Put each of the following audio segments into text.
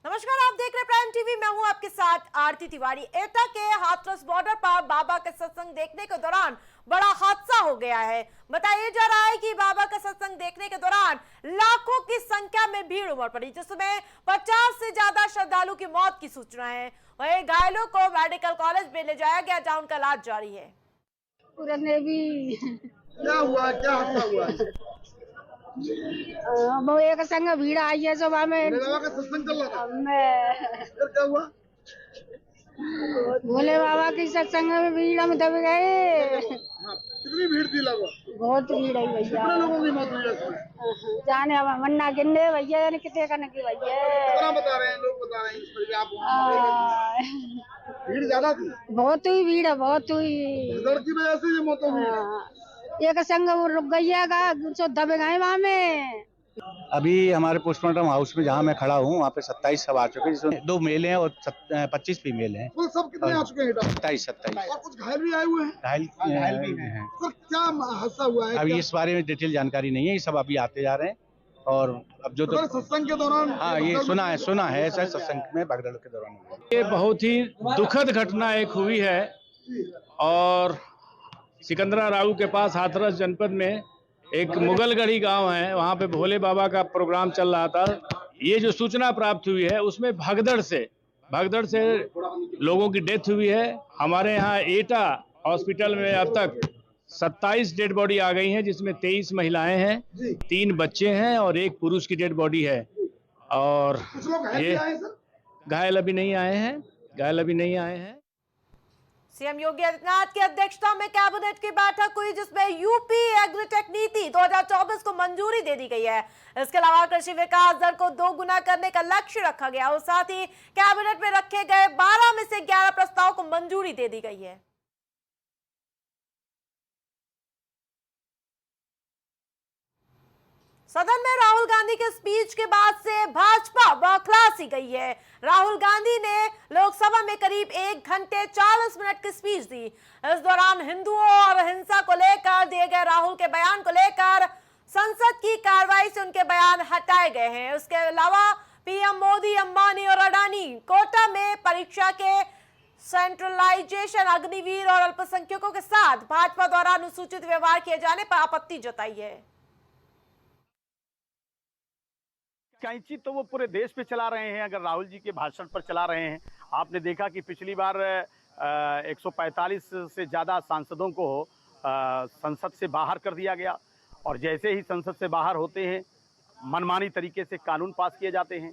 नमस्कार, आप देख रहे प्राइम टीवी। मैं हूं आपके साथ आरती तिवारी। एटा के हाथरस बॉर्डर पर बाबा का सत्संग देखने के दौरान बड़ा हादसा हो गया है। बताया जा रहा है कि बाबा का सत्संग देखने के दौरान लाखों की संख्या में भीड़ उमड़ पड़ी, जिसमें 50 से ज्यादा श्रद्धालु की मौत की सूचना है। वहीं घायलों को मेडिकल कॉलेज में ले जाया गया, जहां उनका इलाज जारी है। क्या हुआ, क्या हादसा हुआ? वो एक संग भीड़ आई है सुबह में। भोले बाबा का सत्संग चल रहा था, मैं फिर क्या हुआ? भोले बाबा की सत्संग में भीड़ हम दब गए। हाँ, कितनी भीड़ थी लगभग? बहुत भीड़ है भैया। कितने लोगों की मौत हुई है इसमें? जाने अब मन्ना गिनने भैया ने कितने करने की कितना भैया। बता रहे हैं लोग, बता रहे हैं इस पर भी आप वहाँ भीड़ ज्यादा थी? बहुत हुई भीड़ है, बहुत हुई। भगदड़ की वजह से ये मौत हुई? एक संग वो रुक गई है, सो दब गए वहाँ में। अभी हमारे पोस्टमार्टम हाउस में जहाँ मैं खड़ा हूँ वहाँ पे 27 सब आ चुके हैं, जिसमें 2 मेल हैं और 25 फीमेल हैं। कुल सब कितने आ चुके हैं? 27 और कुछ घायल भी आए हुए हैं? घायल भी हैं। सर, क्या हादसा हुआ है? अभी क्या? इस बारे में डिटेल जानकारी नहीं है, ये सब अभी आते जा रहे हैं। और अब जो तो सत्संग के दौरान हाँ, ये सुना है सर, सत्संग में भगदड़ के दौरान हुआ। ये बहुत ही दुखद घटना एक हुई है और सिकंदरा राऊ के पास हाथरस जनपद में एक मुगलगढ़ी गांव है, वहां पे भोले बाबा का प्रोग्राम चल रहा था। ये जो सूचना प्राप्त हुई है उसमें भगदड़ से लोगों की डेथ हुई है। हमारे यहाँ एटा हॉस्पिटल में अब तक 27 डेड बॉडी आ गई हैं, जिसमें 23 महिलाएं हैं, 3 बच्चे हैं और 1 पुरुष की डेड बॉडी है। और कुछ लोग घायल भी आए सर? घायल अभी नहीं आए हैं। सीएम योगी आदित्यनाथ की अध्यक्षता में कैबिनेट की बैठक हुई, जिसमें यूपी एग्रीटेक नीति 2024 को मंजूरी दे दी गई है। इसके अलावा कृषि विकास दर को 2 गुना करने का लक्ष्य रखा गया और साथ ही कैबिनेट में रखे गए 12 में से 11 प्रस्ताव को मंजूरी दे दी गई है। सदन में राहुल गांधी के स्पीच के बाद से भाजपा बौखला सी गई है। राहुल गांधी ने लोकसभा में करीब 1 घंटे 40 मिनट की स्पीच दी। इस दौरान हिंदुओं और हिंसा को लेकर दिए गए राहुल के बयान को लेकर संसद की कार्रवाई से उनके बयान हटाए गए हैं। उसके अलावा पीएम मोदी, अंबानी और अडानी कोटा में परीक्षा के सेंट्रलाइजेशन, अग्निवीर और अल्पसंख्यकों के साथ भाजपा द्वारा अनुसूचित व्यवहार किए जाने पर आपत्ति जताई है। कैंची तो वो पूरे देश पे चला रहे हैं, अगर राहुल जी के भाषण पर चला रहे हैं। आपने देखा कि पिछली बार 145 से ज़्यादा सांसदों को संसद से बाहर कर दिया गया और जैसे ही संसद से बाहर होते हैं मनमानी तरीके से कानून पास किए जाते हैं।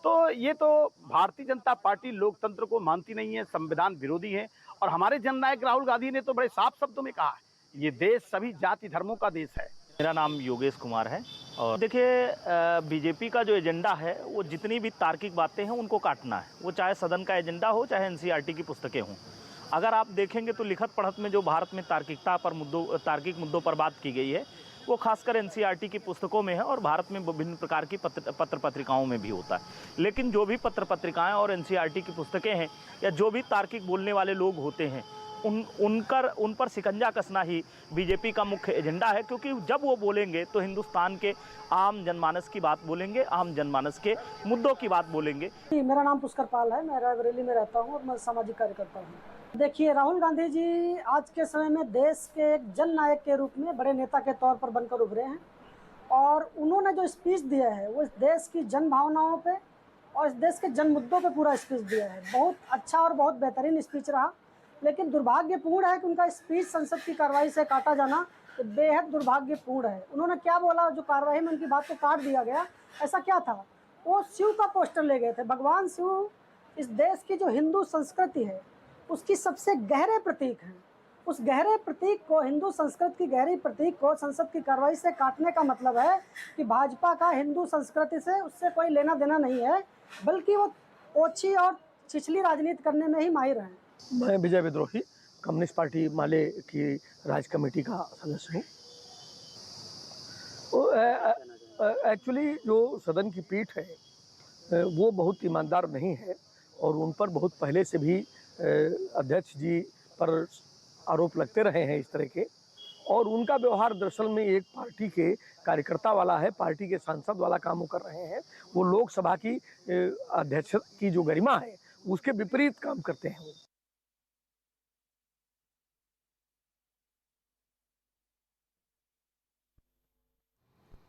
तो ये तो भारतीय जनता पार्टी लोकतंत्र को मानती नहीं है, संविधान विरोधी है। और हमारे जननायक राहुल गांधी ने तो बड़े साफ शब्दों में कहा है, ये देश सभी जाति धर्मों का देश है। मेरा नाम योगेश कुमार है और देखिए, बीजेपी का जो एजेंडा है वो जितनी भी तार्किक बातें हैं उनको काटना है। वो चाहे सदन का एजेंडा हो, चाहे एनसीईआरटी की पुस्तकें हों। अगर आप देखेंगे तो लिखत पढ़त में जो भारत में तार्किक मुद्दों पर बात की गई है वो खासकर एनसीईआरटी की पुस्तकों में है और भारत में विभिन्न प्रकार की पत्र पत्रिकाओं में भी होता है। लेकिन जो भी पत्र पत्रिकाएँ और एनसीईआरटी की पुस्तकें हैं या जो भी तार्किक बोलने वाले लोग होते हैं उन पर शिकंजा कसना ही बीजेपी का मुख्य एजेंडा है, क्योंकि जब वो बोलेंगे तो हिंदुस्तान के आम जनमानस की बात बोलेंगे, आम जनमानस के मुद्दों की बात बोलेंगे। मेरा नाम पुष्कर पाल है, मैं रायबरेली में रहता हूँ और मैं सामाजिक कार्यकर्ता हूँ। देखिए, राहुल गांधी जी आज के समय में देश के एक जननायक के रूप में बड़े नेता के तौर पर बनकर उभरे हैं और उन्होंने जो स्पीच दिया है वो इस देश की जन भावनाओं पे और इस देश के जन मुद्दों पे पूरा स्पीच दिया है। बहुत अच्छा और बहुत बेहतरीन स्पीच रहा, लेकिन दुर्भाग्यपूर्ण है कि उनका स्पीच संसद की कार्रवाई से काटा जाना तो बेहद दुर्भाग्यपूर्ण है। उन्होंने क्या बोला, जो कार्रवाई में उनकी बात को काट दिया गया, ऐसा क्या था? वो शिव का पोस्टर ले गए थे। भगवान शिव इस देश की जो हिंदू संस्कृति है उसकी सबसे गहरे प्रतीक हैं। उस गहरे प्रतीक को, हिंदू संस्कृति की गहरी प्रतीक को संसद की कार्रवाई से काटने का मतलब है कि भाजपा का हिंदू संस्कृति से उससे कोई लेना देना नहीं है, बल्कि वो ओछी और छिछली राजनीति करने में ही माहिर हैं। मैं विजय विद्रोही कम्युनिस्ट पार्टी माले की राज्य कमेटी का सदस्य हूँ। एक्चुअली जो सदन की पीठ है वो बहुत ईमानदार नहीं है और उन पर बहुत पहले से भी अध्यक्ष जी पर आरोप लगते रहे हैं इस तरह के। और उनका व्यवहार दरअसल में एक पार्टी के कार्यकर्ता वाला है, पार्टी के सांसद वाला काम वो कर रहे हैं। वो लोकसभा की अध्यक्ष की जो गरिमा है उसके विपरीत काम करते हैं वो।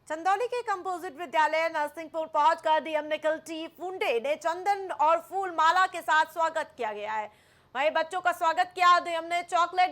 चंदौली के कंपोजिट विद्यालय नरसिंहपुर पहुंचकर डीएम निखिल टी फुंडे ने चंदन और फूल माला के साथ स्वागत किया गया है। वहीं बच्चों का स्वागत किया। डीएम ने चॉकलेट